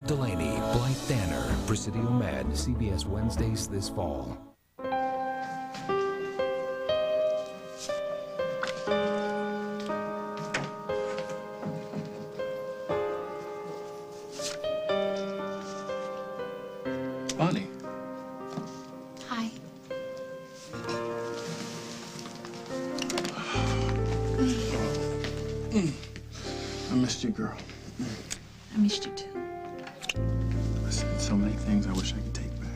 Delaney, Blythe Danner, Presidio Med, CBS Wednesdays this fall. Bonnie. Hi. I missed you, girl. I missed you too. I said so many things I wish I could take back.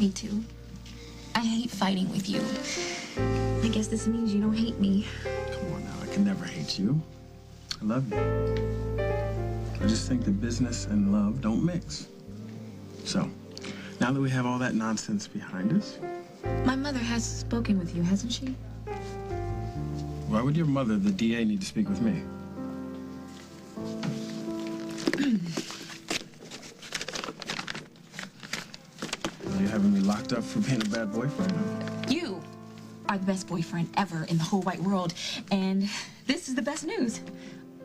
Me too. I hate fighting with you. I guess this means you don't hate me. Come on now, I can never hate you. I love you. I just think that business and love don't mix. So, now that we have all that nonsense behind us, My mother has spoken with you, hasn't she? why would your mother, the DA, need to speak with me? Are you having me locked up for being a bad boyfriend? You are the best boyfriend ever in the whole wide world. And this is the best news.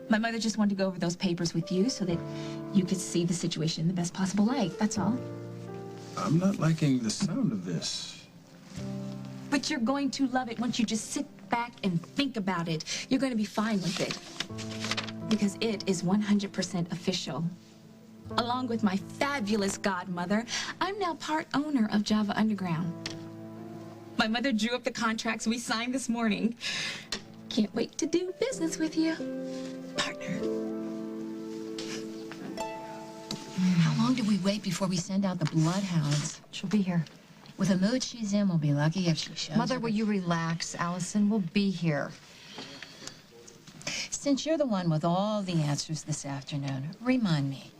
My mother just wanted to go over those papers with you so that you could see the situation in the best possible light. That's all. I'm not liking the sound of this. But you're going to love it once you just sit back and think about it. You're going to be fine with it. Because it is 100% official. Along with my fabulous godmother, I'm now part owner of Java Underground. My mother drew up the contracts we signed this morning. Can't wait to do business with you, partner. How long do we wait before we send out the bloodhounds? She'll be here. With the mood she's in, we'll be lucky if she shows Mother, up. will you relax? Allison will be here. Since you're the one with all the answers this afternoon, remind me,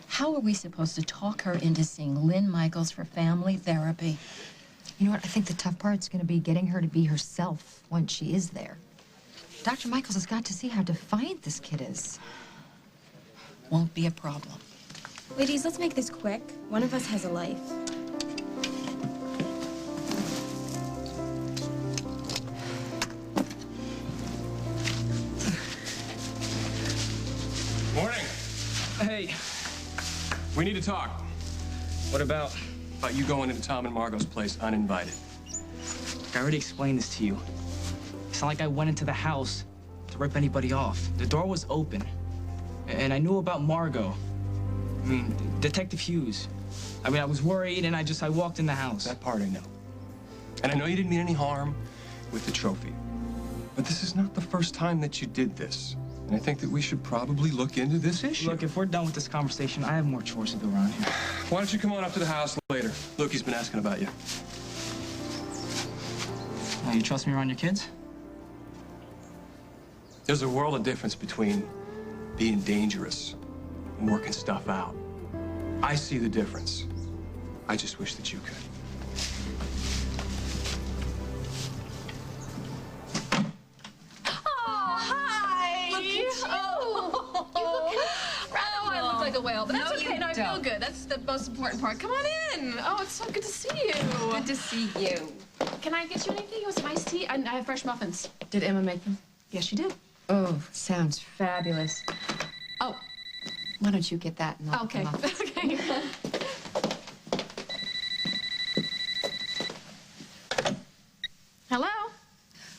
how are we supposed to talk her into seeing Lynn Michaels for family therapy? You know what? I think the tough part's going to be getting her to be herself once she is there. Dr. Michaels has got to see how defiant this kid is. Won't be a problem. Ladies, let's make this quick. One of us has a life. Morning. Hey, we need to talk. What about? About you going into Tom and Margot's place uninvited. I already explained this to you. It's not like I went into the house to rip anybody off. The door was open. And I knew about Margot. I mean, Detective Hughes. I mean, I was worried and I walked in the house. That part I know. And I know you didn't mean any harm with the trophy. But this is not the first time that you did this. And I think that we should probably look into this issue. Look, if we're done with this conversation, I have more chores to do around here. Why don't you come on up to the house later? Lukey's been asking about you. Now, you trust me around your kids? There's a world of difference between being dangerous and working stuff out. I see the difference. I just wish that you could. A whale, but that's okay. No, I feel good. That's the most important part. Come on in. Oh, it's so good to see you. Good to see you. Can I get you anything? It was some iced tea. I have fresh muffins. Did Emma make them? Yes, she did. Oh, sounds fabulous. Oh, Why don't you get that and I'll okay. come up. Okay. Hello?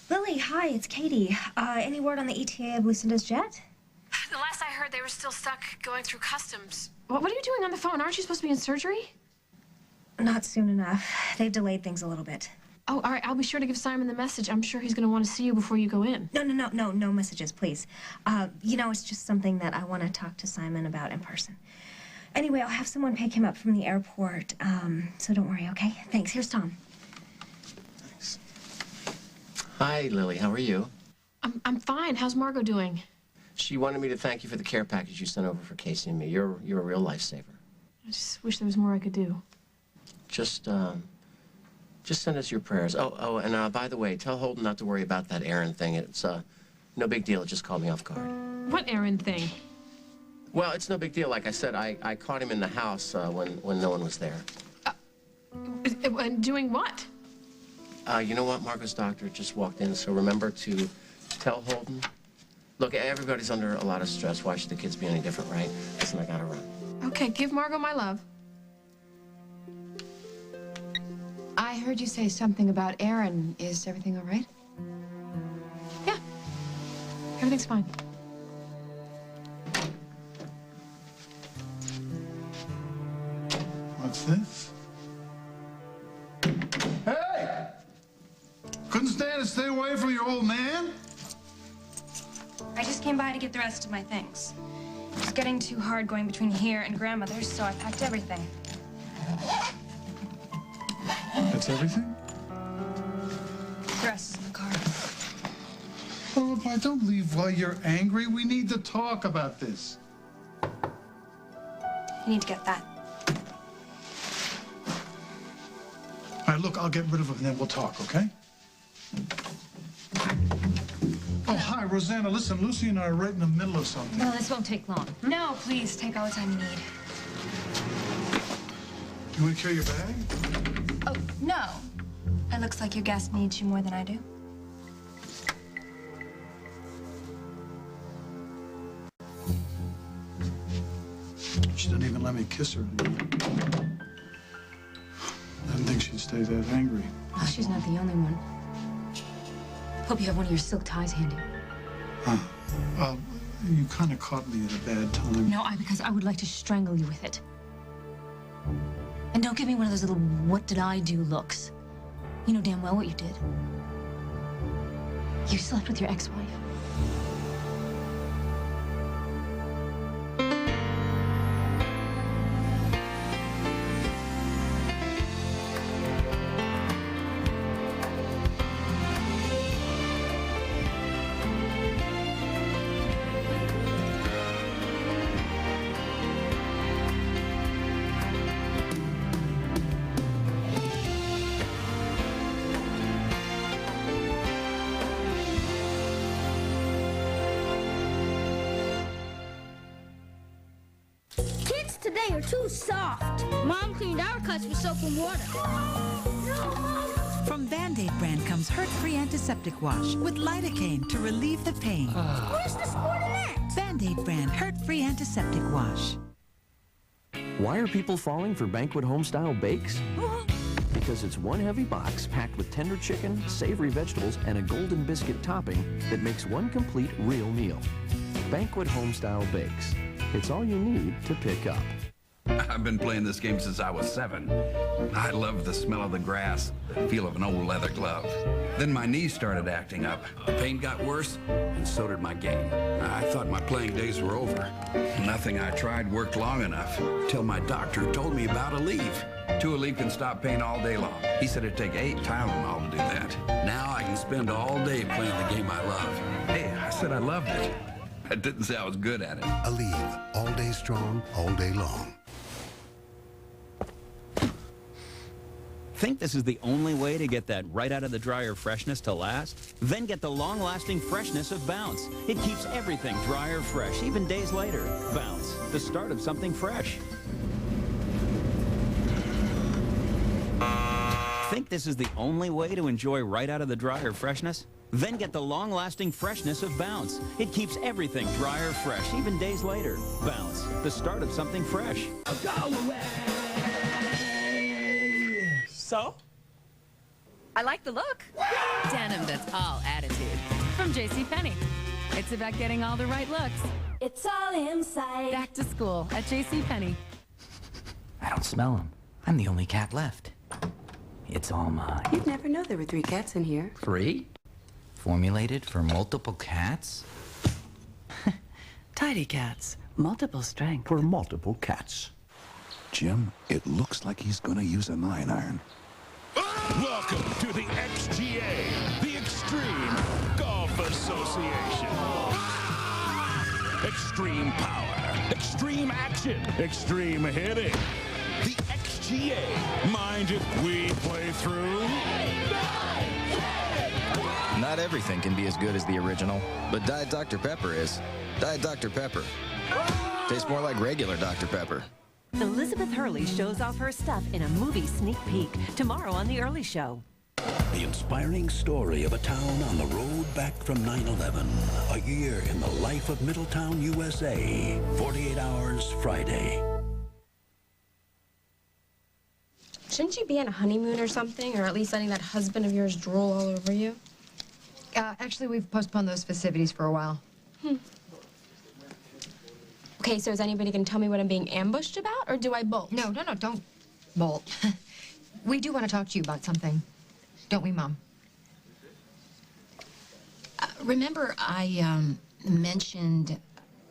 Lily, hi, it's Katie. Any word on the ETA of Lucinda's jet? The last I heard, they were still stuck going through customs. What are you doing on the phone? Aren't you supposed to be in surgery? Not soon enough. They've delayed things a little bit. Oh, all right. I'll be sure to give Simon the message. I'm sure he's going to want to see you before you go in. No messages, please. You know, it's just something that I want to talk to Simon about in person. Anyway, I'll have someone pick him up from the airport, so don't worry, okay? Thanks. Here's Tom. Thanks. Hi, Lily. How are you? I'm fine. How's Margot doing? She wanted me to thank you for the care package you sent over for Casey and me. You're a real lifesaver. I just wish there was more I could do. Just send us your prayers. Oh, and by the way, tell Holden not to worry about that errand thing. It's no big deal. It just caught me off guard. What errand thing? Well, it's no big deal. Like I said, I caught him in the house when no one was there. Doing what? You know what? Margot's doctor just walked in, so remember to tell Holden. Look, everybody's under a lot of stress. Why should the kids be any different, right? Listen, I gotta run. Okay. Okay, give Margot my love. I heard you say something about Aaron. Is everything all right? Yeah. Everything's fine. What's this? Hey! Couldn't stand to stay away from your old man? I just came by to get the rest of my things. It's getting too hard going between here and grandmother's, so I packed everything. That's everything? The rest is in the car. Oh, if I don't leave while you're angry, we need to talk about this. You need to get that. All right, look, I'll get rid of it and then we'll talk, okay? Oh, hi, Rosanna. Listen, Lucy and I are right in the middle of something. Well, this won't take long. No, please, take all the time you need. You want to carry your bag? Oh, no. It looks like your guest needs you more than I do. She didn't even let me kiss her. I didn't think she'd stay that angry. Oh, she's not the only one. Hope you have one of your silk ties handy. Huh. You kind of caught me at a bad time. No, because I would like to strangle you with it. And don't give me one of those little what did I do looks. You know damn well what you did. You slept with your ex-wife. Today are too soft. Mom cleaned our cuts with soap and water. From Band-Aid brand comes hurt-free antiseptic wash with lidocaine to relieve the pain. Where's the sportinette? Band-Aid brand hurt-free antiseptic wash. Why are people falling for Banquet home-style bakes? Because it's one heavy box packed with tender chicken, savory vegetables, and a golden biscuit topping that makes one complete real meal. Banquet home-style bakes. It's all you need to pick up. I've been playing this game since I was 7. I love the smell of the grass, the feel of an old leather glove. Then my knees started acting up. The pain got worse, and so did my game. I thought my playing days were over. Nothing I tried worked long enough, till my doctor told me about Aleve. 2 Aleve can stop pain all day long. He said it'd take 8 Tylenol to do that. Now I can spend all day playing the game I love. Hey, I said I loved it. I didn't say I was good at it. Aleve, all day strong, all day long. Think this is the only way to get that right out of the dryer freshness to last? Then get the long-lasting freshness of Bounce. It keeps everything dryer fresh, even days later. Bounce, the start of something fresh. Think this is the only way to enjoy right out of the dryer freshness? Then get the long-lasting freshness of Bounce. It keeps everything dryer fresh, even days later. Bounce, the start of something fresh. Go away! So? I like the look. Denim that's all attitude. From JCPenney. It's about getting all the right looks. It's all inside. Back to school at JCPenney. I don't smell them. I'm the only cat left. It's all mine. You'd never know there were 3 cats in here. 3? Formulated for multiple cats? Tidy cats. Multiple strength. For multiple cats. Jim, it looks like he's gonna use a 9-iron. Welcome to the XGA, the Extreme Golf Association. Extreme power, extreme action, extreme hitting. The XGA. Mind if we play through? Not everything can be as good as the original, but Diet Dr. Pepper is. Diet Dr. Pepper. Tastes more like regular Dr. Pepper. Elizabeth Hurley shows off her stuff in a movie sneak peek tomorrow on The Early Show. The inspiring story of a town on the road back from 9/11. A year in the life of Middletown, USA. 48 Hours Friday. Shouldn't you be on a honeymoon or something? Or at least letting that husband of yours drool all over you? Actually, we've postponed those festivities for a while. Okay, so is anybody going to tell me what I'm being ambushed about, or do I bolt? No, don't bolt. We do want to talk to you about something. Don't we, Mom? Remember I mentioned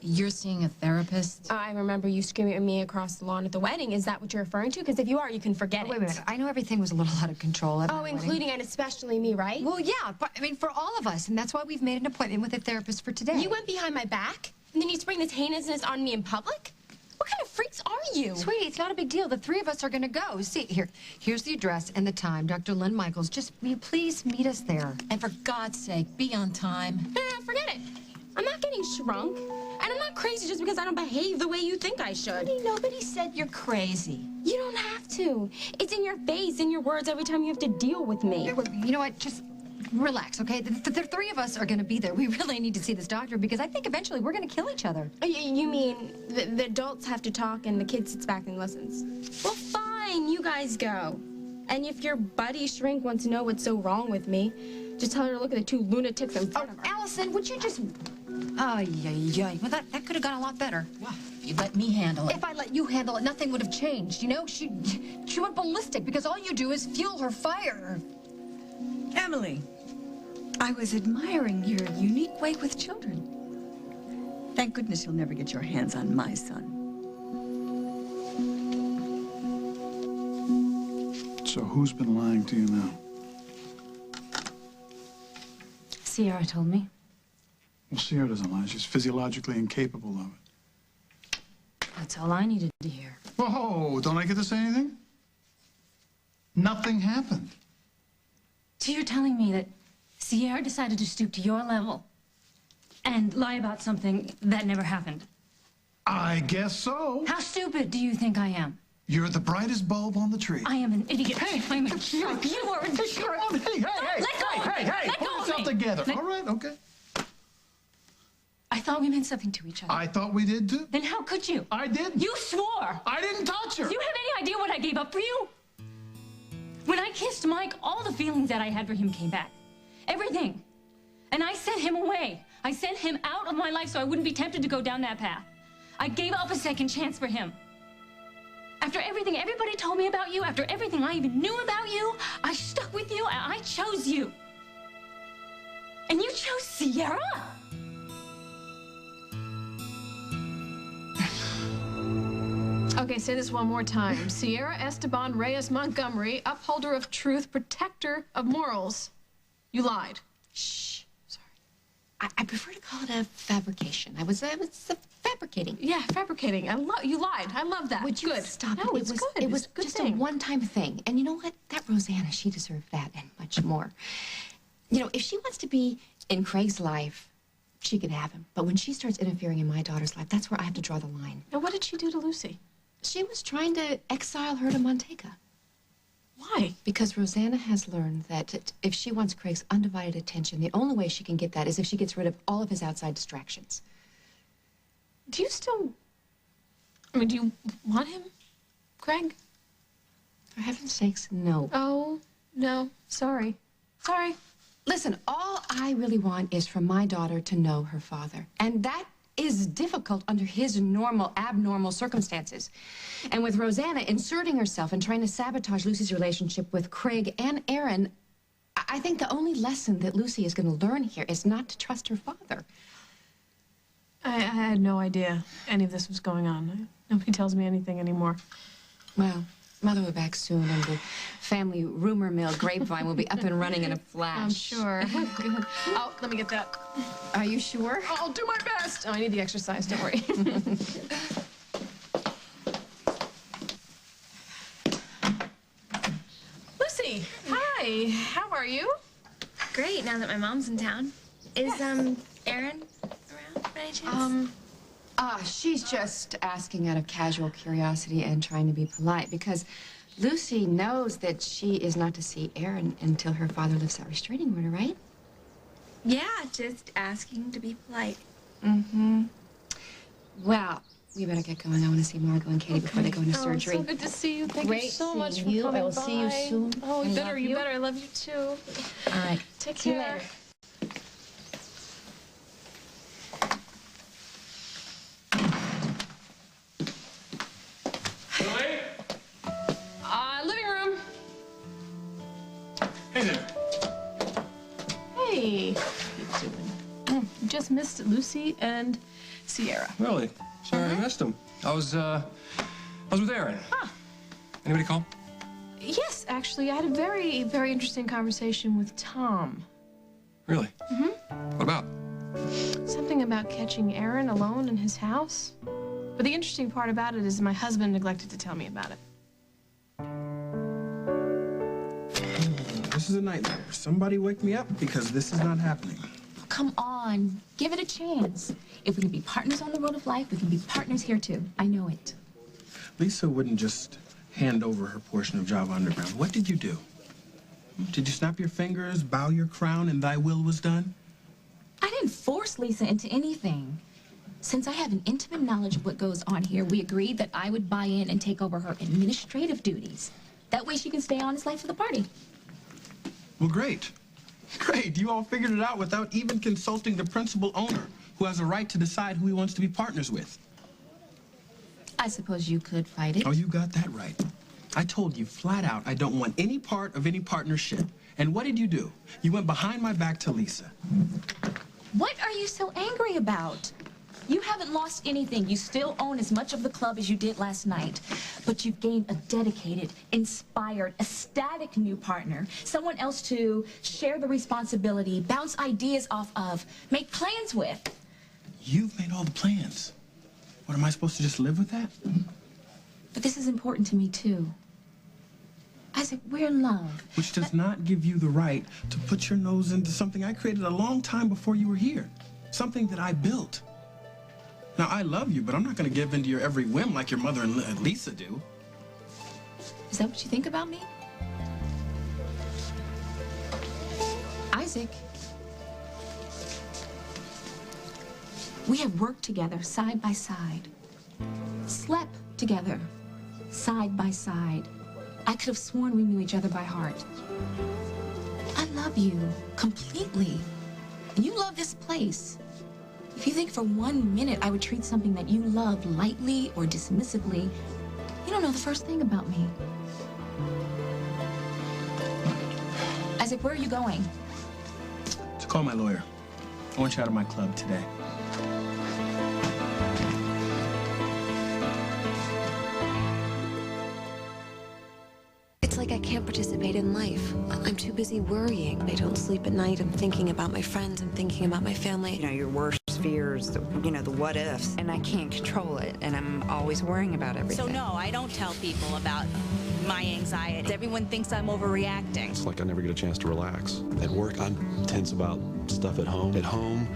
you're seeing a therapist? I remember you screaming at me across the lawn at the wedding. Is that what you're referring to? Because if you are, you can forget it. Wait a minute. I know everything was a little out of control at Oh, my including wedding. and especially me, right? Well, yeah, but I mean, for all of us, and that's why we've made an appointment with a therapist for today. You went behind my back, and then you spring this heinousness on me in public? What kind of freaks are you? Sweetie, it's not a big deal. The three of us are going to go. See, here's the address and the time. Dr. Lynn Michaels, just will you please meet us there? And for God's sake, be on time. Forget it. I'm not getting shrunk. And I'm not crazy just because I don't behave the way you think I should. Honey, nobody said you're crazy. You don't have to. It's in your face, in your words, every time you have to deal with me. You know what? Just relax, okay? The three of us are going to be there. We really need to see this doctor because I think eventually we're going to kill each other. You mean the adults have to talk and the kid sits back and listens? Well, fine. You guys go. And if your buddy shrink wants to know what's so wrong with me, just tell her to look at the two lunatics in front of her. Allison, would you just... Oh, yeah. Well, that could have gone a lot better. Well, if you let me handle it. If I let you handle it, nothing would have changed, you know? She went ballistic because all you do is fuel her fire. Emily, I was admiring your unique way with children. Thank goodness you'll never get your hands on my son. So who's been lying to you now? Sierra told me. Well, Sierra doesn't lie. She's physiologically incapable of it. That's all I needed to hear. Whoa, don't I get to say anything? Nothing happened. So you're telling me that Sierra decided to stoop to your level and lie about something that never happened? I guess so. How stupid do you think I am? You're the brightest bulb on the tree. I am an idiot. Hey, I'm a jerk. You are a jerk. Hey, Let go of me. Let pull go of yourself me. together. All right, okay. I thought we meant something to each other. I thought we did too. Then how could you? I didn't. You swore. I didn't touch her. Do you have any idea what I gave up for you? When I kissed Mike, all the feelings that I had for him came back. Everything. And I sent him away. I sent him out of my life so I wouldn't be tempted to go down that path. I gave up a second chance for him. After everything everybody told me about you, after everything I even knew about you, I stuck with you and I chose you. And you chose Sierra? Okay, say this one more time. Sierra Esteban Reyes Montgomery, upholder of truth, protector of morals. You lied. Shh. Sorry. I prefer to call it a fabrication. I was fabricating. Yeah, fabricating. You lied. I love that. Would you good. stop No, it? it's good. It was It's a good just thing. a one-time thing. And you know what? That Rosanna, she deserved that and much more. You know, if she wants to be in Craig's life, she can have him. But when she starts interfering in my daughter's life, that's where I have to draw the line. Now, what did she do to Lucy? She was trying to exile her to Montega. Why? Because Rosanna has learned that if she wants Craig's undivided attention, the only way she can get that is if she gets rid of all of his outside distractions. Do you still... I mean, do you want him, Craig? For heaven's sakes, no. Oh, no. Sorry. Sorry. Listen, all I really want is for my daughter to know her father. And that is difficult under his normal, abnormal circumstances. And with Rosanna inserting herself and trying to sabotage Lucy's relationship with Craig and Aaron, I think the only lesson that Lucy is going to learn here is not to trust her father. I had no idea any of this was going on. Nobody tells me anything anymore. Well, Mother will be back soon, and the family rumor mill grapevine will be up and running in a flash. I'm sure. Good. Oh, let me get that. Are you sure? I'll do my best. Oh, I need the exercise. Don't worry. Lucy, hi. How are you? Great, now that my mom's in town. Is, Erin around by any chance? She's just asking out of casual curiosity and trying to be polite because Lucy knows that she is not to see Aaron until her father lifts that restraining order, right? Yeah, just asking to be polite. Mm-hmm. Well, We better get going. I want to see Margot and Katie before they go into surgery. So good to see you. Thank Great you so much for seeing you. coming I will by. see you soon. Oh, you I better. love You you. better. I love you too. All right. Take See you care. later. Living room. Hey there. Hey. How you doing? You just missed Lucy and Sierra. Really? Sorry I missed him. I was with Aaron. Ah. Anybody call? Yes, actually, I had a very, very interesting conversation with Tom. Really? Mm-hmm. What about? Something about catching Aaron alone in his house. But the interesting part about it is my husband neglected to tell me about it. This is a nightmare. Somebody wake me up because this is not happening. Come on. Give it a chance. If we can be partners on the road of life, we can be partners here too. I know it. Lisa wouldn't just hand over her portion of Java Underground. What did you do? Did you snap your fingers, bow your crown, and thy will was done? I didn't force Lisa into anything. Since I have an intimate knowledge of what goes on here, we agreed that I would buy in and take over her administrative duties. That way she can stay on as life of the party. Well, great. Great. You all figured it out without even consulting the principal owner, who has a right to decide who he wants to be partners with. I suppose you could fight it. Oh, you got that right. I told you flat out I don't want any part of any partnership. And what did you do? You went behind my back to Lisa. What are you so angry about? You haven't lost anything. You still own as much of the club as you did last night. But you've gained a dedicated, inspired, ecstatic new partner. Someone else to share the responsibility, bounce ideas off of, make plans with. You've made all the plans. What, am I supposed to just live with that? But this is important to me, too. Isaac, we're in love. Which does not give you the right to put your nose into something I created a long time before you were here. Something that I built. Now, I love you, but I'm not going to give in to your every whim like your mother and Lisa do. Is that what you think about me? Isaac, we have worked together side by side, slept together side by side. I could have sworn we knew each other by heart. I love you completely, and you love this place. If you think for 1 minute I would treat something that you love lightly or dismissively, you don't know the first thing about me. Isaac, where are you going? To call my lawyer. I want you out of my club today. It's like I can't participate in life. I'm too busy worrying. I don't sleep at night. I'm thinking about my friends. I'm thinking about my family. You know, your worst fears, the what ifs. And I can't control it, and I'm always worrying about everything. So no, I don't tell people about my anxiety. Everyone thinks I'm overreacting. It's like I never get a chance to relax. At work, I'm tense about stuff at home. At home,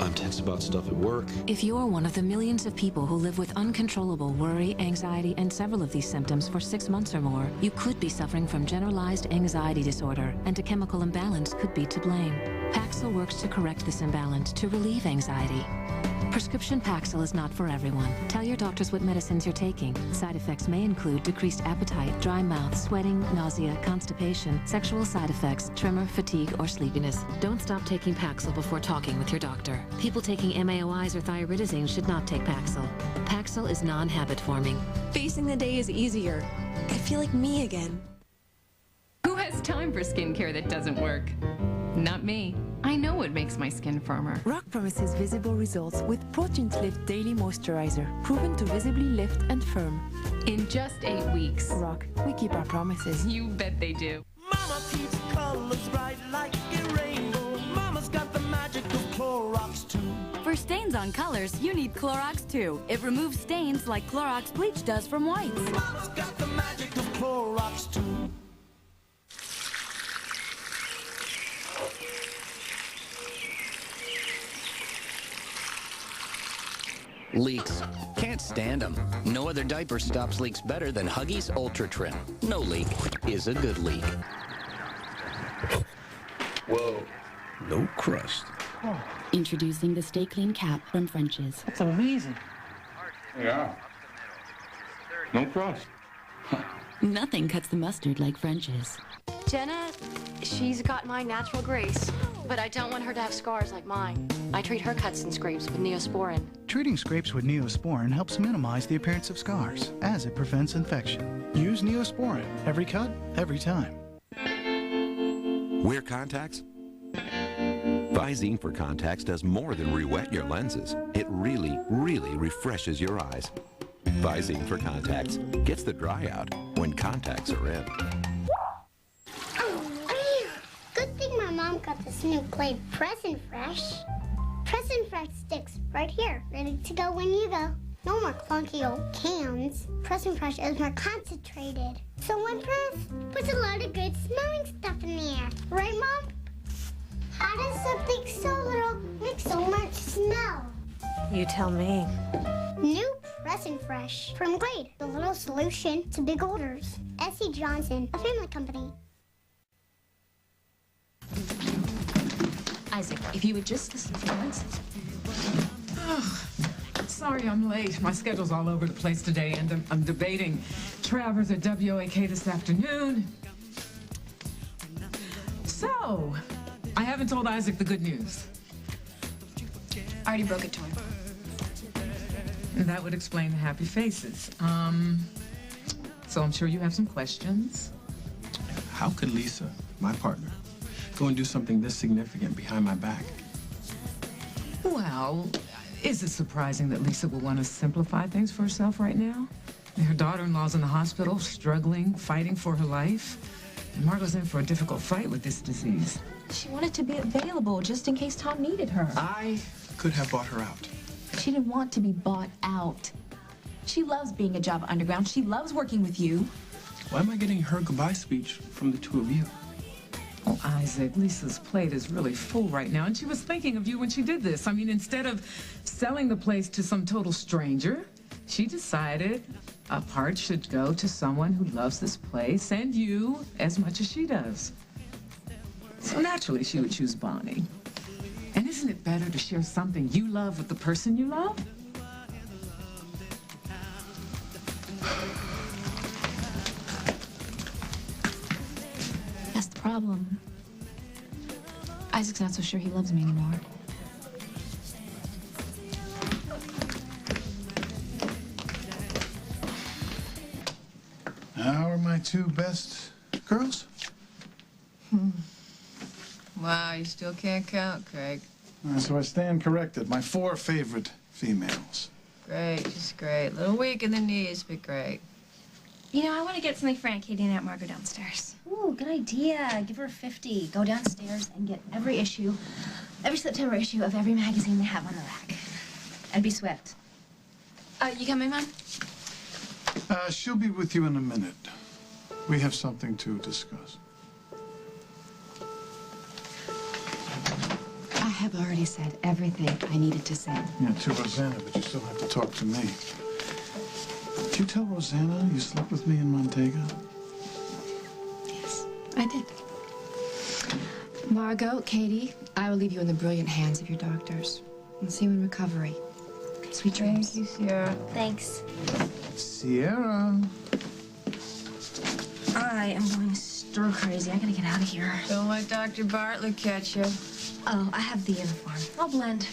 I'm tense about stuff at work. If you're one of the millions of people who live with uncontrollable worry, anxiety, and several of these symptoms for 6 months or more, you could be suffering from generalized anxiety disorder, and a chemical imbalance could be to blame. Paxil works to correct this imbalance to relieve anxiety. Prescription Paxil is not for everyone. Tell your doctors what medicines you're taking. Side effects may include decreased appetite, dry mouth, sweating, nausea, constipation, sexual side effects, tremor, fatigue, or sleepiness. Don't stop taking Paxil before talking with your doctor. People taking MAOIs or thiaridazine should not take Paxil. Paxil is non-habit forming. Facing the day is easier. I feel like me again. Who has time for skincare that doesn't work? Not me. I know what makes my skin firmer. Rock promises visible results with Protein Lift Daily Moisturizer, proven to visibly lift and firm. In just 8 weeks. Rock, we keep our promises. You bet they do. Mama keeps colors bright like a rainbow. Mama's got the magic of Clorox too. For stains on colors, you need Clorox too. It removes stains like Clorox bleach does from whites. Mama's got the magic of Clorox too. Leaks. Can't stand them. No other diaper stops leaks better than Huggies Ultra Trim. No leak is a good leak. Whoa. No crust. Introducing the Stay Clean Cap from French's. That's amazing. Yeah. No crust. Nothing cuts the mustard like French's. Jenna, she's got my natural grace, but I don't want her to have scars like mine. I treat her cuts and scrapes with Neosporin. Treating scrapes with Neosporin helps minimize the appearance of scars, as it prevents infection. Use Neosporin. Every cut, every time. Wear contacts? Visine for contacts does more than re-wet your lenses. It really, really refreshes your eyes. Visine for contacts gets the dry out when contacts are in. Good thing my mom got this new Glade Present Fresh. Present Fresh sticks right here, ready to go when you go. No more clunky old cans. Present Fresh is more concentrated. So one press puts a lot of good smelling stuff in the air. Right, Mom? How does something so little make so much smell? You tell me. New Present Fresh from Glade, the little solution to big odors. S.C. Johnson, a family company. Isaac, if you would just listen for once. Sorry I'm late. My schedule's all over the place today, and I'm debating Travers at WAK this afternoon. So, I haven't told Isaac the good news. I already broke it to him. And that would explain the happy faces. So I'm sure you have some questions. How could Lisa, my partner, go and do something this significant behind my back? Well, is it surprising that Lisa will want to simplify things for herself right now? Her daughter-in-law's in the hospital, struggling, fighting for her life. And Margot's in for a difficult fight with this disease. She wanted to be available just in case Tom needed her. I could have bought her out. She didn't want to be bought out. She loves being a Java Underground. She loves working with you. Why am I getting her goodbye speech from the two of you? Oh, Isaac, Lisa's plate is really full right now, and she was thinking of you when she did this. I mean, instead of selling the place to some total stranger, she decided a part should go to someone who loves this place and you as much as she does. So naturally, she would choose Bonnie. And isn't it better to share something you love with the person you love? That's the problem. Isaac's not so sure he loves me anymore. How are my two best girls? Wow, you still can't count, Craig. So I stand corrected. My 4 favorite females. Great, just great. A little weak in the knees, but great. You know, I want to get something for Aunt Katie and Aunt Margot downstairs. Ooh, good idea. Give her 50. Go downstairs and get every September issue of every magazine they have on the rack. And be swift. You coming, Mom? She'll be with you in a minute. We have something to discuss. I have already said everything I needed to say. Yeah, to Rosanna, but you still have to talk to me. Did you tell Rosanna you slept with me in Montego? Yes, I did. Margot, Katie, I will leave you in the brilliant hands of your doctors. And see you in recovery. Sweet dreams. Thank you, Sierra. Thanks. Sierra. I am going stir crazy. I gotta get out of here. Don't let Dr. Bartlett catch you. Oh, I have the uniform. I'll blend.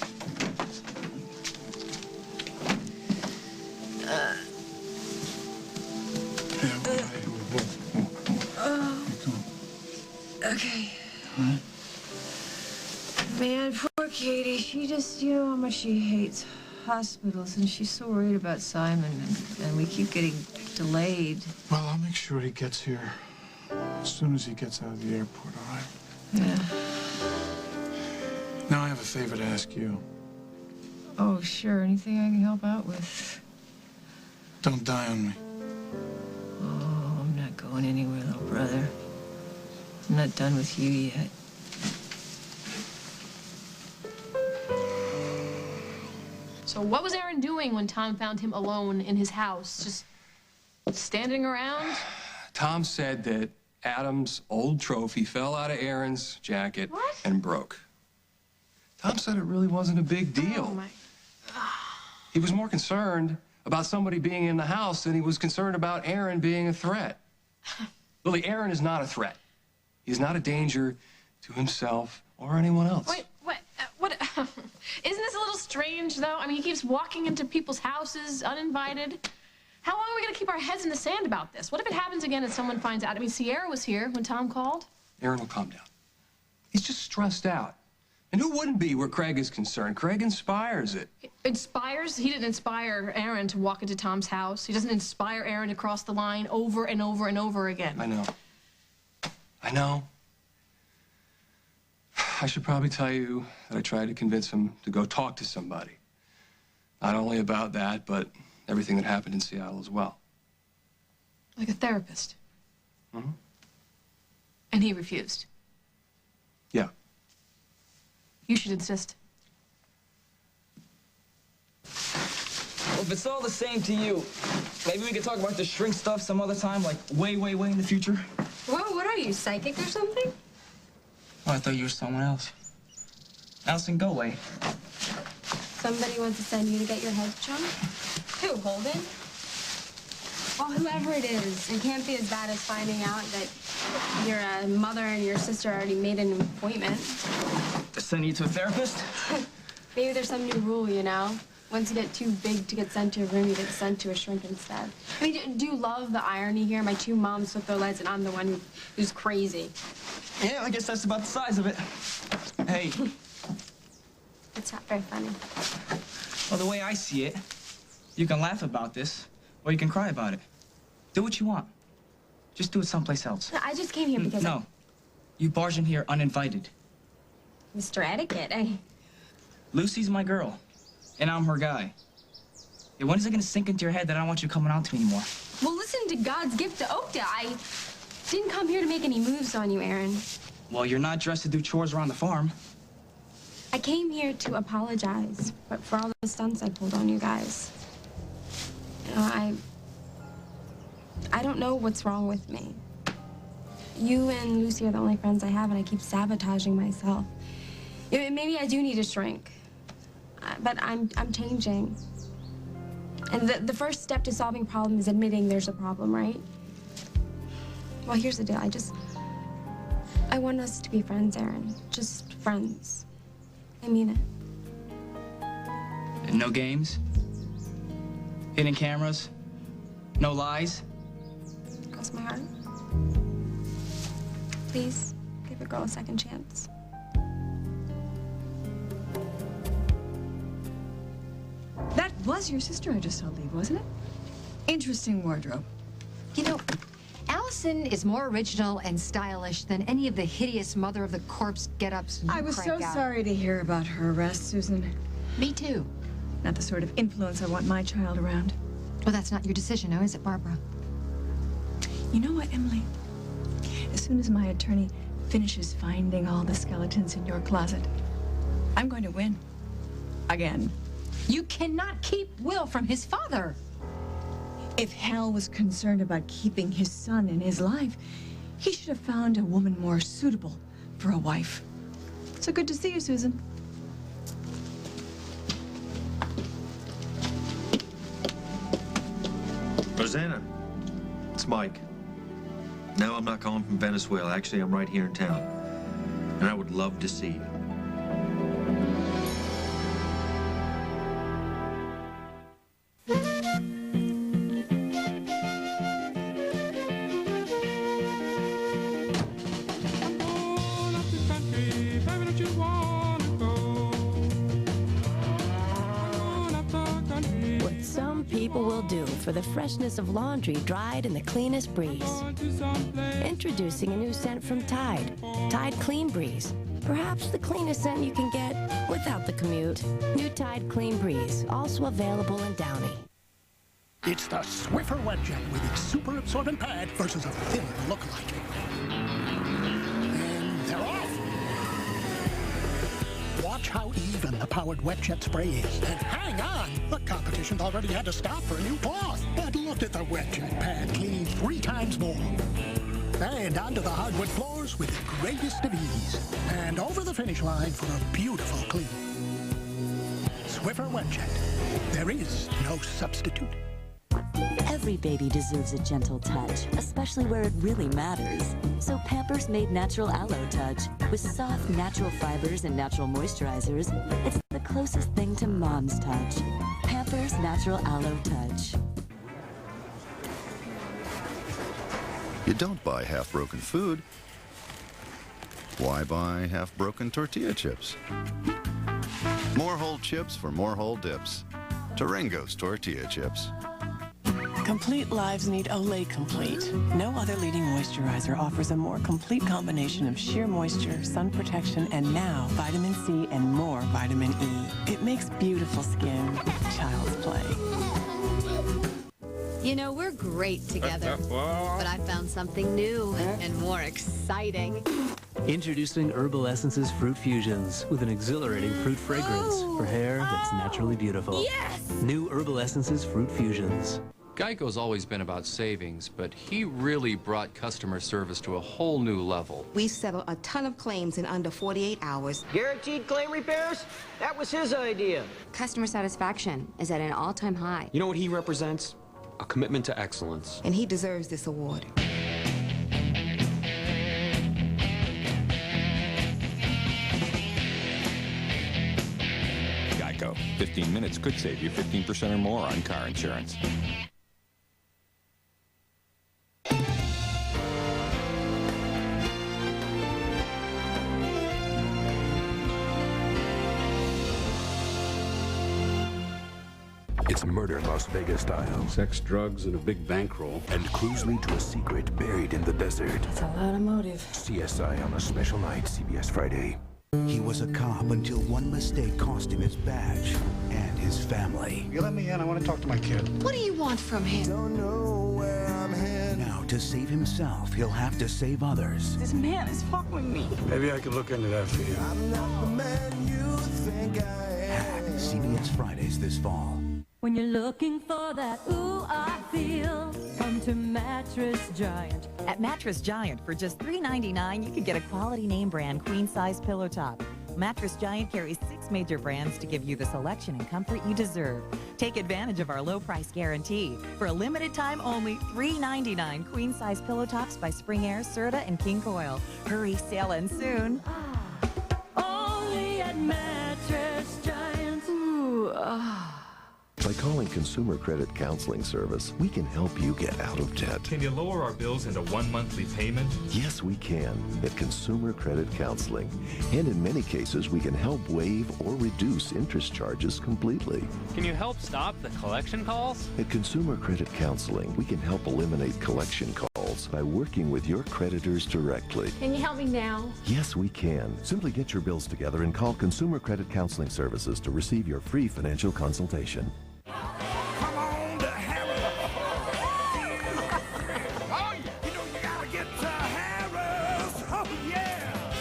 Okay. Huh? Man, poor Katie. She just, you know how much she hates hospitals, and she's so worried about Simon, and we keep getting delayed. Well, I'll make sure he gets here as soon as he gets out of the airport, all right? Yeah. Now I have a favor to ask you. Oh, sure. Anything I can help out with? Don't die on me. Oh, I'm not going anywhere, little brother. I'm not done with you yet. So what was Aaron doing when Tom found him alone in his house? Just standing around? Tom said that Adam's old trophy fell out of Aaron's jacket and broke. Tom said it really wasn't a big deal. Oh, my... He was more concerned about somebody being in the house than he was concerned about Aaron being a threat. Lily, Aaron is not a threat. He's not a danger to himself or anyone else. Wait, what? Isn't this a little strange, though? I mean, he keeps walking into people's houses uninvited. How long are we going to keep our heads in the sand about this? What if it happens again and someone finds out? I mean, Sierra was here when Tom called. Aaron will calm down. He's just stressed out. And who wouldn't be where Craig is concerned? Craig inspires it. Inspires? He didn't inspire Aaron to walk into Tom's house. He doesn't inspire Aaron to cross the line over and over and over again. I know. I know. I should probably tell you that I tried to convince him to go talk to somebody. Not only about that, but everything that happened in Seattle as well. Like a therapist. Mm-hmm. And he refused. Yeah. You should insist. Well, if it's all the same to you, maybe we could talk about the shrink stuff some other time, like way, way, way in the future. Whoa, what are you, psychic or something? Oh, I thought you were someone else. Allison, go away. Somebody wants to send you to get your head shrunk? Who, Holden? Well, whoever it is, it can't be as bad as finding out that your mother and your sister already made an appointment. To send you to a therapist? Maybe there's some new rule, you know? Once you get too big to get sent to a room, you get sent to a shrink instead. I mean, do you love the irony here? My two moms took their legs, and I'm the one who's crazy. Yeah, I guess that's about the size of it. Hey. It's not very funny. Well, the way I see it, you can laugh about this, or you can cry about it. Do what you want. Just do it someplace else. No, I just came here because No. You barged in here uninvited. Mr. Etiquette, Lucy's my girl, and I'm her guy. Yeah, when is it gonna sink into your head that I don't want you coming out to me anymore? Well, listen to God's gift to Oakdale. I didn't come here to make any moves on you, Aaron. Well, you're not dressed to do chores around the farm. I came here to apologize for all the stunts I pulled on you guys. You know, I don't know what's wrong with me. You and Lucy are the only friends I have, and I keep sabotaging myself. Maybe I do need to shrink, but I'm changing. And the first step to solving a problem is admitting there's a problem, right? Well, here's the deal. I want us to be friends, Aaron. Just friends. I mean it. And no games? Hidden cameras? No lies? Cross my heart. Please, give a girl a second chance. That was your sister I just saw leave, wasn't it? Interesting wardrobe. You know, Allison is more original and stylish than any of the hideous mother of the corpse get-ups you I was crank so out. sorry to hear about her arrest, Susan. Me too. Not the sort of influence I want my child around. Well, that's not your decision, now is it, Barbara? You know what, Emily? As soon as my attorney finishes finding all the skeletons in your closet, I'm going to win. Again. You cannot keep Will from his father. If Hal was concerned about keeping his son in his life, he should have found a woman more suitable for a wife. So good to see you, Susan. Rosanna, it's Mike. No, I'm not calling from Venezuela. Actually, I'm right here in town. And I would love to see you. What some people will do for the freshness of laundry dried in the cleanest breeze. Introducing a new scent from Tide, Tide Clean Breeze. Perhaps the cleanest scent you can get without the commute. New Tide Clean Breeze, also available in Downy. It's the Swiffer Wet Jet with its super absorbent pad versus a thin lookalike. And they're off. Watch how even the powered Wet Jet spray is. And hang on, the competition's already had to stop for a new cloth. But look at the Wet Jet pad cleaning 3 times more. And onto the hardwood floors with the greatest of ease. And over the finish line for a beautiful clean. Swiffer Wet Jet. There is no substitute. Every baby deserves a gentle touch, especially where it really matters. So Pampers made Natural Aloe Touch. With soft, natural fibers and natural moisturizers, it's the closest thing to mom's touch. Pampers Natural Aloe Touch. You don't buy half-broken food. Why buy half-broken tortilla chips? More whole chips for more whole dips. Taringo's tortilla chips. Complete lives need Olay Complete. No other leading moisturizer offers a more complete combination of sheer moisture, sun protection, and now vitamin C and more vitamin E. It makes beautiful skin child's play. You know, we're great together, but I found something new and more exciting. Introducing Herbal Essences Fruit Fusions with an exhilarating fruit fragrance for hair that's naturally beautiful. Yes! New Herbal Essences Fruit Fusions. Geico's always been about savings, but he really brought customer service to a whole new level. We settle a ton of claims in under 48 hours. Guaranteed claim repairs? That was his idea. Customer satisfaction is at an all-time high. You know what he represents? A commitment to excellence. And he deserves this award. Geico. 15 minutes could save you 15% or more on car insurance. It's murder Las Vegas style. Sex, drugs, and a big bankroll. And clues lead to a secret buried in the desert. That's a lot of motive. CSI on a special night, CBS Friday. He was a cop until one mistake cost him his badge and his family. You let me in, I want to talk to my kid. What do you want from him? Don't know where I'm headed. Now, to save himself, he'll have to save others. This man is following me. Maybe I could look into that for you. I'm not the man you think I am. CBS Fridays this fall. When you're looking for that ooh, I feel, come to Mattress Giant. At Mattress Giant, for just $3.99, you can get a quality name brand queen-size pillow top. Mattress Giant carries 6 major brands to give you the selection and comfort you deserve. Take advantage of our low price guarantee. For a limited time only, $3.99 queen-size pillow tops by Spring Air, Serta, and King Coil. Hurry, sale ends soon. Only at Mattress Giant. Ooh, ah. By calling Consumer Credit Counseling Service, we can help you get out of debt. Can you lower our bills into one monthly payment? Yes, we can at Consumer Credit Counseling. And in many cases, we can help waive or reduce interest charges completely. Can you help stop the collection calls? At Consumer Credit Counseling, we can help eliminate collection calls by working with your creditors directly. Can you help me now? Yes, we can. Simply get your bills together and call Consumer Credit Counseling Services to receive your free financial consultation. Come on to Harris. Oh, you know you gotta get to Harris. Oh, yeah.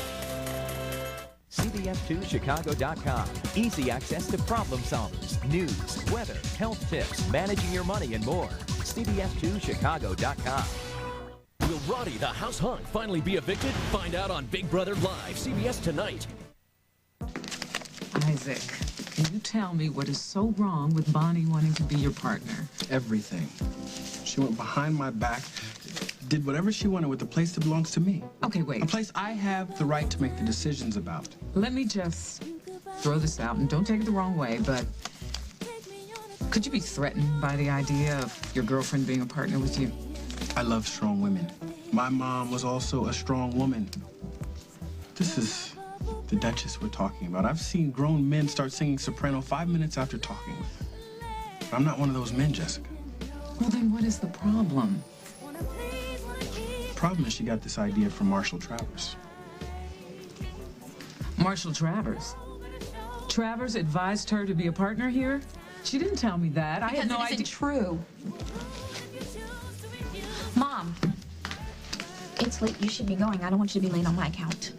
CBS2Chicago.com. Easy access to problem solvers, news, weather, health tips, managing your money, and more. CBS2Chicago.com. Will Roddy the house hunk finally be evicted? Find out on Big Brother Live, CBS tonight. Isaac, can you tell me what is so wrong with Bonnie wanting to be your partner? Everything. She went behind my back, did whatever she wanted with the place that belongs to me. Okay, wait. A place I have the right to make the decisions about. Let me just throw this out, and don't take it the wrong way, but could you be threatened by the idea of your girlfriend being a partner with you? I love strong women. My mom was also a strong woman. This is the Duchess we're talking about. I've seen grown men start singing soprano 5 minutes after talking with her. But I'm not one of those men, Jessica. Well, then what is the problem? The problem is she got this idea from Marshall Travers. Marshall Travers? Travers advised her to be a partner here? She didn't tell me that. I had no idea. Because it isn't true. Mom, it's late. You should be going. I don't want you to be late on my account.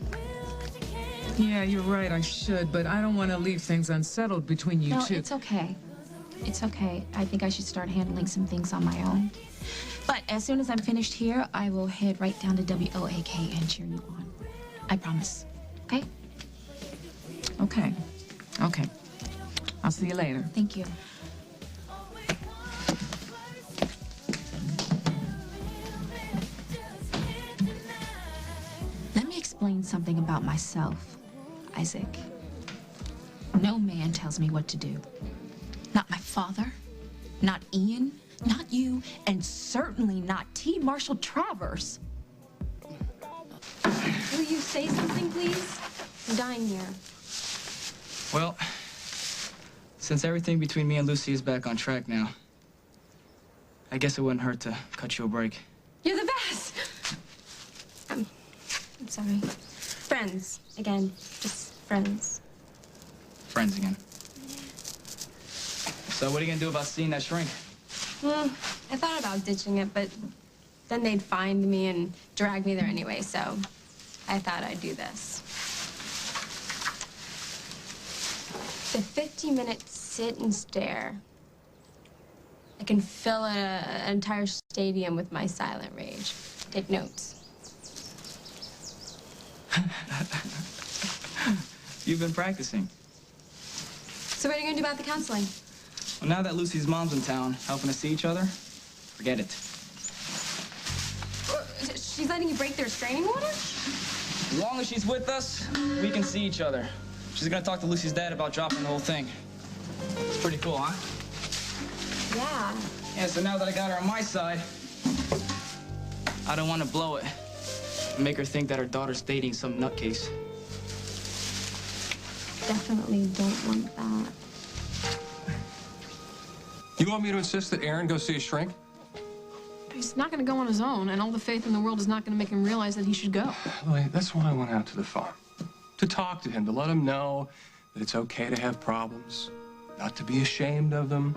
Yeah, you're right. I should, but I don't want to leave things unsettled between you two. No, it's okay. It's okay. I think I should start handling some things on my own. But as soon as I'm finished here, I will head right down to WOAK and cheer you on. I promise. Okay? Okay. Okay. I'll see you later. Thank you. Let me explain something about myself, Isaac. No man tells me what to do. Not my father, not Ian, not you, and certainly not T. Marshall Travers. Will you say something, please? I'm dying here. Well, since everything between me and Lucy is back on track now, I guess it wouldn't hurt to cut you a break. You're the best! I'm sorry. Friends, again. Just friends. Friends again. So what are you gonna do about seeing that shrink? I thought about ditching it, but then they'd find me and drag me there anyway, so I thought I'd do this. The 50-minute sit and stare. I can fill an entire stadium with my silent rage. Take notes. You've been practicing. So what are you gonna do about the counseling? Well, now that Lucy's mom's in town, helping us see each other, forget it. She's letting you break the restraining order? As long as she's with us, we can see each other. She's gonna talk to Lucy's dad about dropping the whole thing. It's pretty cool, huh? Yeah. Yeah, so now that I got her on my side, I don't want to blow it and make her think that her daughter's dating some nutcase. Definitely don't want that. You want me to insist that Aaron go see a shrink? He's not going to go on his own, and all the faith in the world is not going to make him realize that he should go. Lily, that's why I went out to the farm. To talk to him, to let him know that it's okay to have problems, not to be ashamed of them.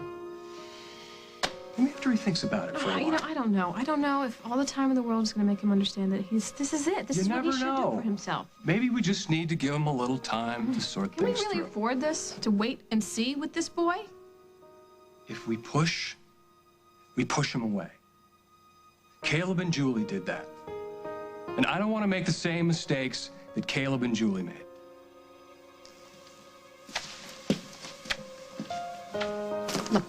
Maybe after he thinks about it for a while. You know, I don't know. I don't know if all the time in the world is going to make him understand that this is it. This is what he should do for himself. Maybe we just need to give him a little time to sort Can we things really through. afford this? To wait and see with this boy? If we push him away. Caleb and Julie did that. And I don't want to make the same mistakes that Caleb and Julie made. Look,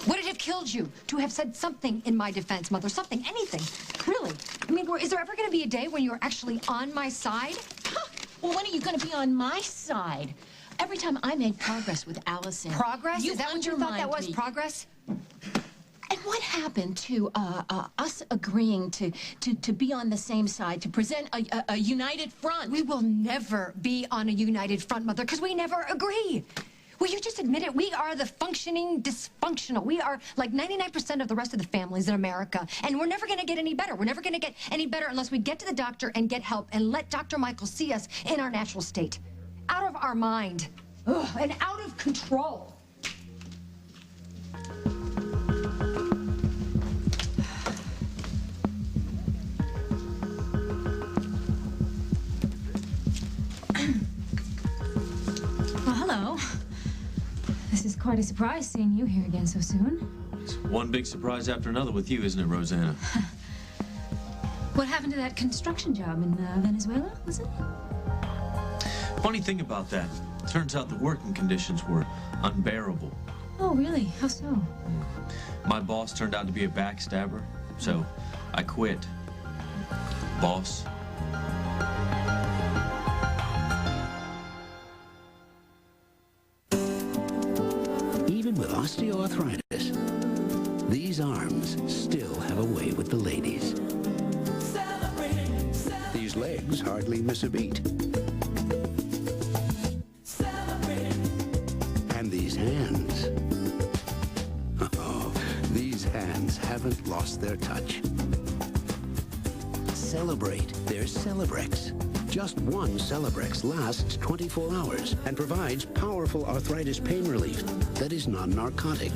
would it have killed you to have said something in my defense, Mother? Something, anything. Really. I mean, is there ever going to be a day when you're actually on my side? Huh. Well, when are you going to be on my side? Every time I made progress with Allison... Progress? Is that what you thought that was, me. progress? And what happened to us agreeing to be on the same side, to present a united front? We will never be on a united front, Mother, because we never agree. Will you just admit it? We are the functioning dysfunctional. We are like 99% of the rest of the families in America, and we're never going to get any better. We're never going to get any better unless we get to the doctor and get help and let Dr. Michael see us in our natural state. Out of our mind. Ugh, and out of control. Well, hello. This is quite a surprise seeing you here again so soon. It's one big surprise after another with you, isn't it, Rosanna? What happened to that construction job in Venezuela, was it? Funny thing about that, turns out the working conditions were unbearable. Oh, really? How so? My boss turned out to be a backstabber, so I quit. Boss. Even with osteoarthritis, these arms still have a way with the ladies. These legs hardly miss a beat. And these hands. Oh, these hands haven't lost their touch. Celebrate their Celebrex. Just one Celebrex lasts 24 hours and provides powerful arthritis pain relief that is non-narcotic.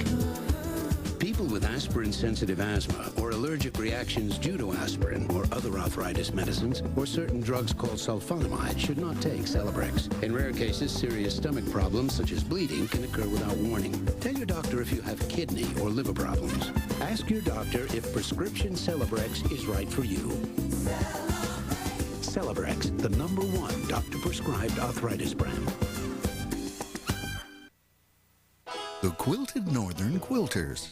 People with aspirin-sensitive asthma or allergic reactions due to aspirin or other arthritis medicines or certain drugs called sulfonamide should not take Celebrex. In rare cases, serious stomach problems such as bleeding can occur without warning. Tell your doctor if you have kidney or liver problems. Ask your doctor if prescription Celebrex is right for you. Celebrex, the #1 doctor-prescribed arthritis brand. the Quilted Northern Quilters.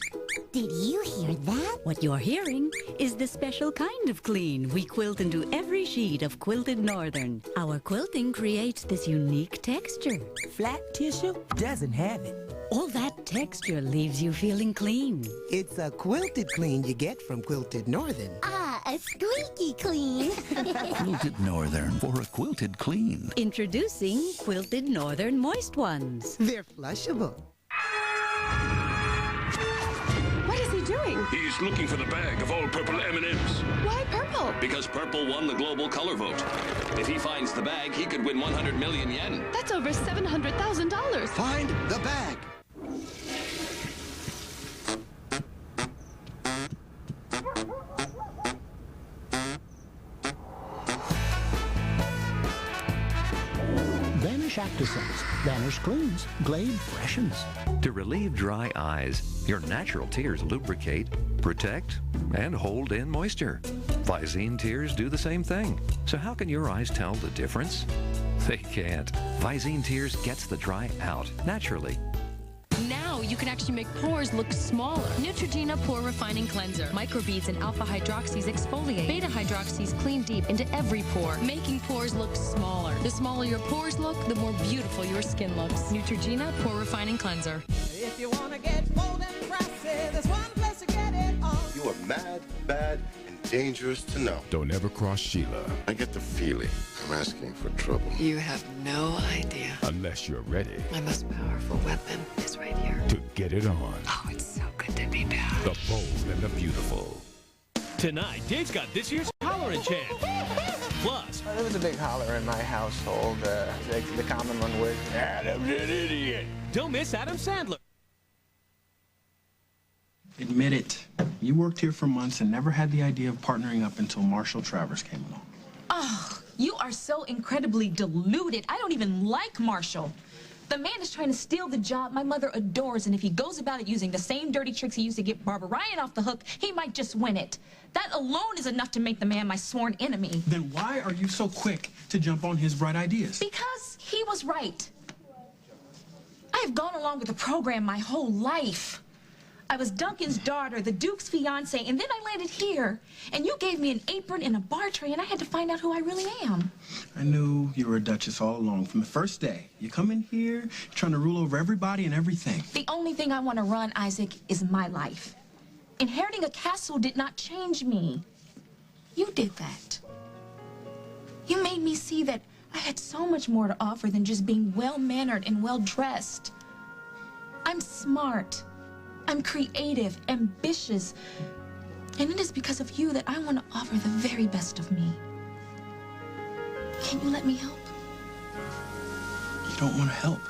Did you hear that? What you're hearing is the special kind of clean we quilt into every sheet of Quilted Northern. Our quilting creates this unique texture. Flat tissue doesn't have it. All that texture leaves you feeling clean. It's a quilted clean you get from Quilted Northern. Ah, a squeaky clean. Quilted Northern for a quilted clean. Introducing Quilted Northern Moist Ones. They're flushable. What is he doing? He's looking for the bag of all purple M&Ms. Why purple? Because purple won the global color vote. If he finds the bag, he could win 100 million yen. That's over $700,000. Find the bag. Vanish Actisense. Vanish cleans. Glade freshens. To relieve dry eyes, your natural tears lubricate, protect, and hold in moisture. Visine tears do the same thing. So how can your eyes tell the difference? They can't. Visine tears gets the dry out naturally. Now you can actually make pores look smaller. Neutrogena Pore Refining Cleanser. Microbeads and alpha hydroxys exfoliate. Beta hydroxys clean deep into every pore, making pores look smaller. The smaller your pores look, the more beautiful your skin looks. Neutrogena Pore Refining Cleanser. If you want to get bold and brassy, there's one place to get it on. You are mad, bad, and dangerous to know. Don't ever cross Sheila. I get the feeling I'm asking for trouble. You have no idea. Unless you're ready My most powerful weapon is right here. to get it on. Oh, it's so good to be back. The bold and the beautiful. Tonight, Dave's got this year's hollering chant. Plus, There was a big holler in my household. The common one was, Adam's an idiot. Don't miss Adam Sandler. Admit it. You worked here for months and never had the idea of partnering up until Marshall Travers came along. Oh, you are so incredibly deluded. I don't even like Marshall. The man is trying to steal the job my mother adores, and if he goes about it using the same dirty tricks he used to get Barbara Ryan off the hook, he might just win it. That alone is enough to make the man my sworn enemy. Then why are you so quick to jump on his bright ideas? Because he was right. I have gone along with the program my whole life. I was Duncan's daughter, the Duke's fiance, and then I landed here. And you gave me an apron and a bar tray, and I had to find out who I really am. I knew you were a duchess all along from the first day. You come in here trying to rule over everybody and everything. The only thing I want to run, Isaac, is my life. Inheriting a castle did not change me. You did that. You made me see that I had so much more to offer than just being well-mannered and well-dressed. I'm smart. I'm creative, ambitious, and it is because of you that I want to offer the very best of me. Can you let me help? You don't want to help.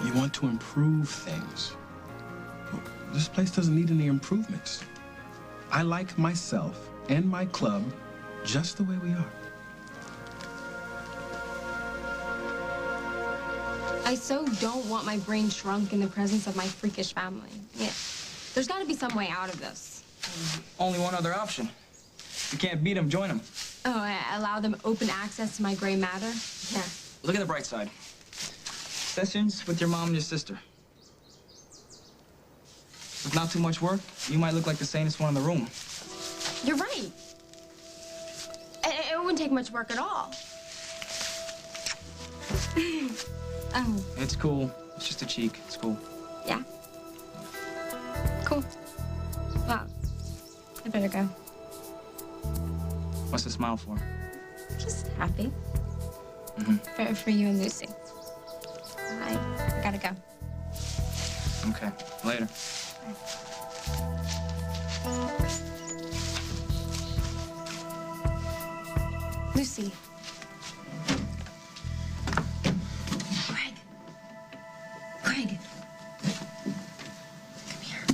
You want to improve things. Well, this place doesn't need any improvements. I like myself and my club just the way we are. I so don't want my brain shrunk in the presence of my freakish family. Yeah. There's got to be some way out of this. Only one other option. You can't beat them, join them. Oh, allow them open access to my gray matter? Yeah. Look at the bright side. Sessions with your mom and your sister. With not too much work, you might look like the sanest one in the room. You're right. It wouldn't take much work at all. Oh. It's cool. It's just a cheek. It's cool. Yeah. Cool. Well, I better go. What's the smile for? Just happy. Mm-hmm. For you and Lucy. I gotta go. Okay. Later. Lucy. Craig. Come here.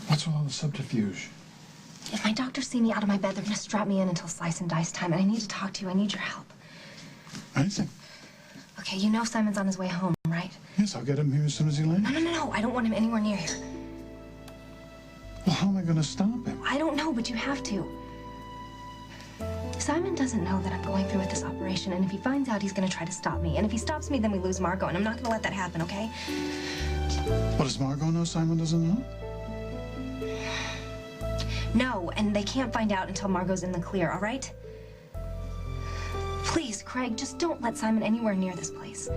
What's all the subterfuge? If my doctors see me out of my bed, they're gonna strap me in until slice and dice time, and I need to talk to you. I need your help. Isaac. Okay, you know Simon's on his way home, right? Yes, I'll get him here as soon as he lands. No. I don't want him anywhere near here. Well, how am I going to stop him? I don't know, but you have to. Simon doesn't know that I'm going through with this operation, and if he finds out, he's gonna try to stop me. And if he stops me, then we lose Margot, and I'm not gonna let that happen, okay? What, does Margot know Simon doesn't know? No, and they can't find out until Margot's in the clear, all right? Please, Craig, just don't let Simon anywhere near this place.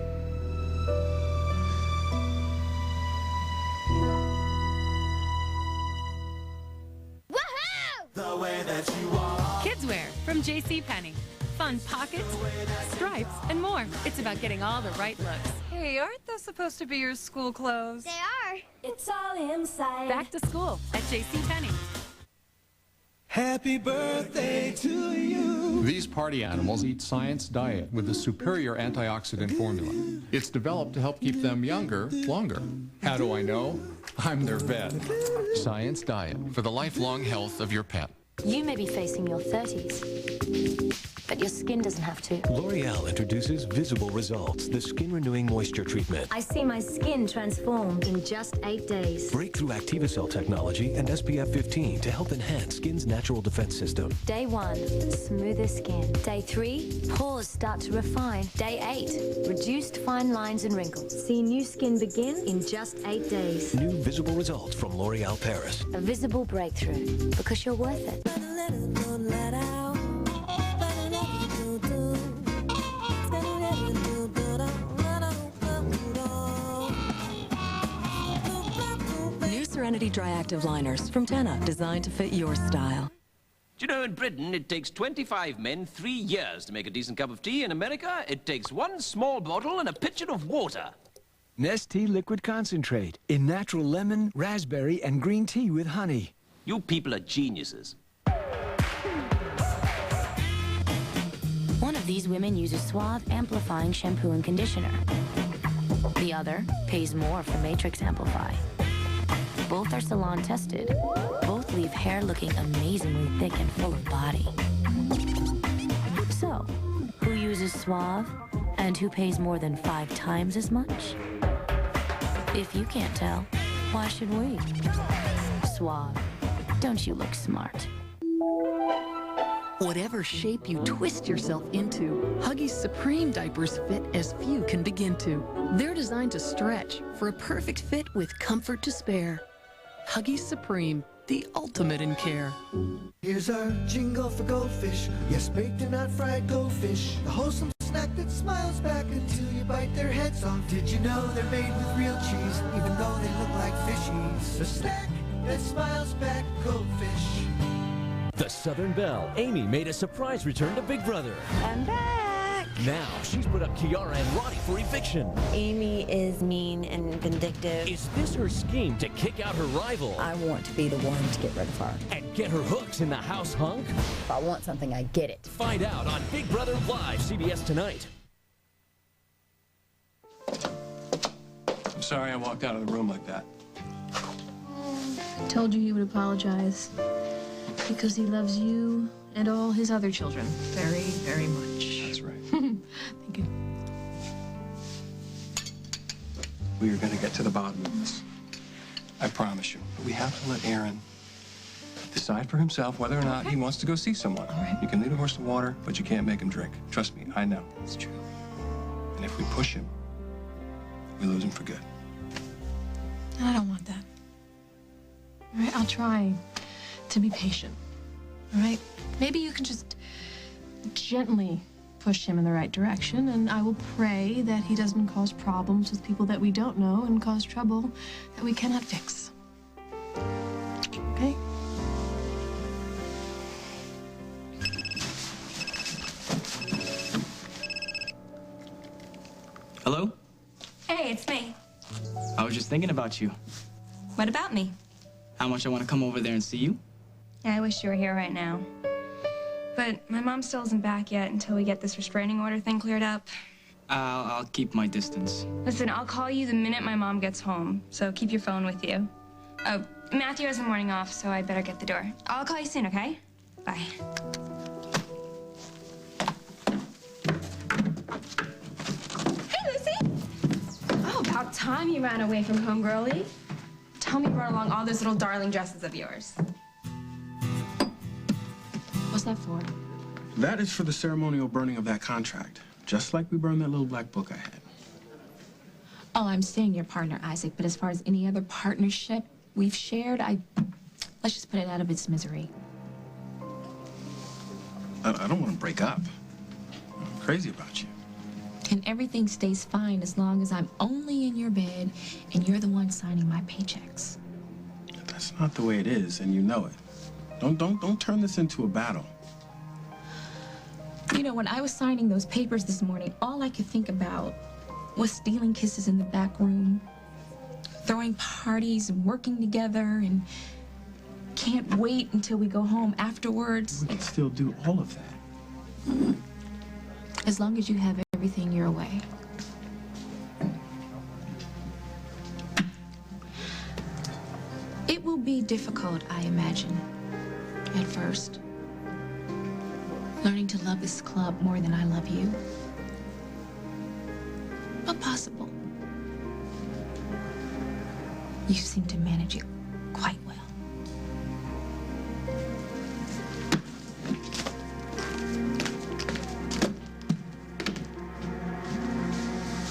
The way that you are. Kids wear from JCPenney. Fun pockets, stripes, and more. It's about getting all the right looks. Hey, aren't those supposed to be your school clothes? They are. It's all inside. Back to school at JCPenney. Happy birthday to you. These party animals eat Science Diet with a superior antioxidant formula. It's developed to help keep them younger longer. How do I know? I'm their vet. Science Diet for the lifelong health of your pet. You may be facing your 30s, but your skin doesn't have to. L'Oreal introduces Visible Results, the skin-renewing moisture treatment. I see my skin transform in just 8 days. Breakthrough Activacell technology and SPF 15 to help enhance skin's natural defense system. Day 1, smoother skin. Day 3, pores start to refine. Day 8, reduced fine lines and wrinkles. See new skin begin in just 8 days. New Visible Results from L'Oreal Paris. A visible breakthrough, because you're worth it. New Serenity Dry Active Liners from Tena, designed to fit your style. Do you know, in Britain, it takes 25 men 3 years to make a decent cup of tea. In America, it takes 1 small bottle and a pitcher of water. Nestea Liquid Concentrate in natural lemon, raspberry, and green tea with honey. You people are geniuses. One of these women uses Suave Amplifying Shampoo and Conditioner. The other pays more for Matrix Amplify. Both are salon tested. Both leave hair looking amazingly thick and full of body. So, who uses Suave and who pays more than 5 times as much? If you can't tell, why should we? Suave. Don't you look smart? Whatever shape you twist yourself into, Huggies Supreme diapers fit as few can begin to. They're designed to stretch for a perfect fit with comfort to spare. Huggies Supreme, the ultimate in care. Here's our jingle for goldfish. Yes, baked and not fried goldfish. The wholesome snack that smiles back until you bite their heads off. Did you know they're made with real cheese, even though they look like fishies? The snack that smiles back, goldfish. The Southern Belle, Amy, made a surprise return to Big Brother. I'm back. Now, she's put up Kiara and Ronnie for eviction. Amy is mean and vindictive. Is this her scheme to kick out her rival? I want to be the one to get rid of her. And get her hooks in the house hunk? If I want something, I get it. Find out on Big Brother Live, CBS tonight. I'm sorry I walked out of the room like that. I told you he would apologize. Because he loves you and all his other children very, very much. That's right. Thank you. We are going to get to the bottom of this. I promise you. But we have to let Aaron decide for himself whether or not he wants to go see someone. All right. You can lead a horse to water, but you can't make him drink. Trust me, I know. It's true. And if we push him, we lose him for good. And I don't want that. All right, I'll try to be patient, all right? Maybe you can just gently push him in the right direction, and I will pray that he doesn't cause problems with people that we don't know and cause trouble that we cannot fix. Okay? Hello? Hey, it's me. I was just thinking about you. What about me? How much I want to come over there and see you. Yeah, I wish you were here right now. But my mom still isn't back yet until we get this restraining order thing cleared up. I'll keep my distance. Listen, I'll call you the minute my mom gets home, so keep your phone with you. Oh, Matthew has the morning off, so I better get the door. I'll call you soon, okay? Bye. Hey, Lucy! Oh, about time you ran away from home, girlie. Tell me you brought along all those little darling dresses of yours. What's that for? That is for the ceremonial burning of that contract, just like we burned that little black book I had. Oh, I'm staying your partner, Isaac, but as far as any other partnership we've shared, let's just put it out of its misery. I don't want to break up. I'm crazy about you. And everything stays fine as long as I'm only in your bed and you're the one signing my paychecks. That's not the way it is, and you know it. Don't turn this into a battle. You know, when I was signing those papers this morning, all I could think about was stealing kisses in the back room, throwing parties and working together, and can't wait until we go home afterwards. We can still do all of that. As long as you have everything your way. It will be difficult, I imagine, at first. Learning to love this club more than I love you. But possible. You seem to manage it quite well.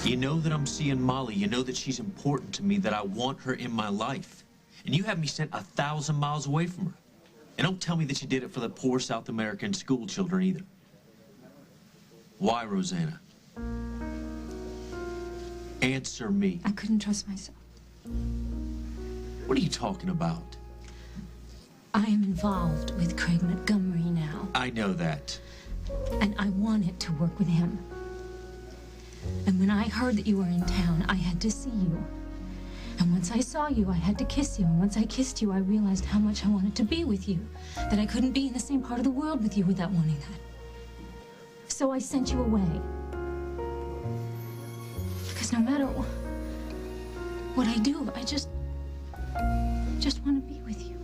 You know that I'm seeing Molly. You know that she's important to me, that I want her in my life. And you have me sent 1,000 miles away from her. And don't tell me that you did it for the poor South American school children either. Why, Rosanna? Answer me. I couldn't trust myself. What are you talking about? I am involved with Craig Montgomery now. I know that. And I wanted to work with him. And when I heard that you were in town, I had to see you. And once I saw you, I had to kiss you. And once I kissed you, I realized how much I wanted to be with you. That I couldn't be in the same part of the world with you without wanting that. So I sent you away. Because no matter what I do, I just want to be with you.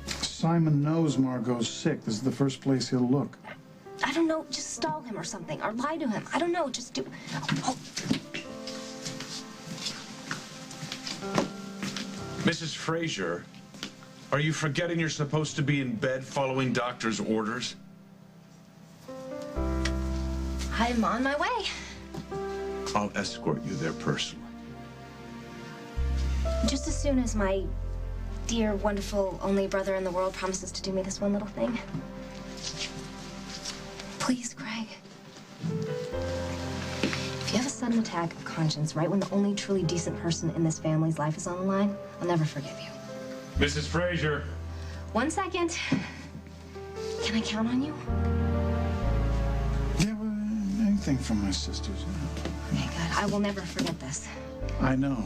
Simon knows Margot's sick. This is the first place he'll look. I don't know, just stall him or something, or lie to him. I don't know, just do... Oh. Mrs. Fraser, are you forgetting you're supposed to be in bed following doctor's orders? I'm on my way. I'll escort you there personally. Just as soon as my dear, wonderful, only brother in the world promises to do me this one little thing. Please, Craig. If you have a sudden attack of conscience right when the only truly decent person in this family's life is on the line, I'll never forgive you. Mrs. Fraser. 1 second. Can I count on you? Yeah, well, anything from my sisters. Yeah. Okay, good. I will never forget this. I know.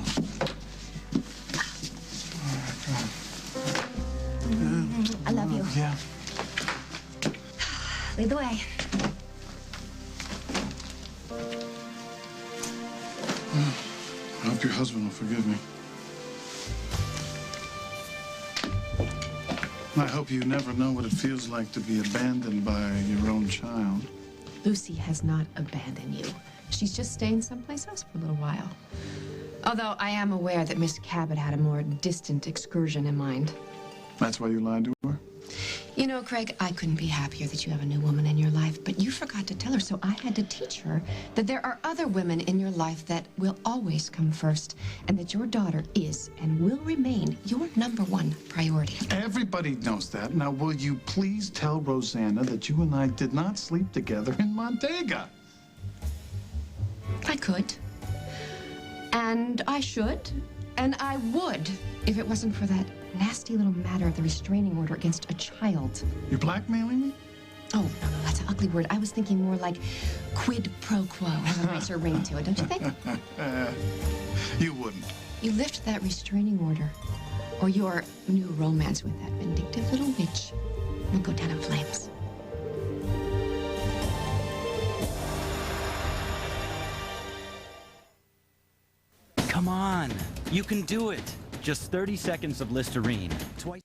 I love you. Yeah. Lead the way. I hope your husband will forgive me. I hope you never know what it feels like to be abandoned by your own child. Lucy has not abandoned you. She's just staying someplace else for a little while. Although I am aware that Miss Cabot had a more distant excursion in mind. That's why you lied to her? You know, Craig, I couldn't be happier that you have a new woman in your life, but you forgot to tell her, so I had to teach her that there are other women in your life that will always come first, and that your daughter is and will remain your #1 priority. Everybody knows that. Now, will you please tell Rosanna that you and I did not sleep together in Montega? I could. And I should. And I would if it wasn't for that nasty little matter of the restraining order against a child. You're blackmailing me? Oh, no, that's an ugly word. I was thinking more like quid pro quo. Has a nicer ring to it, don't you think? You wouldn't. You lift that restraining order, or your new romance with that vindictive little witch will go down in flames. Come on, you can do it. Just 30 seconds of Listerine. Twice.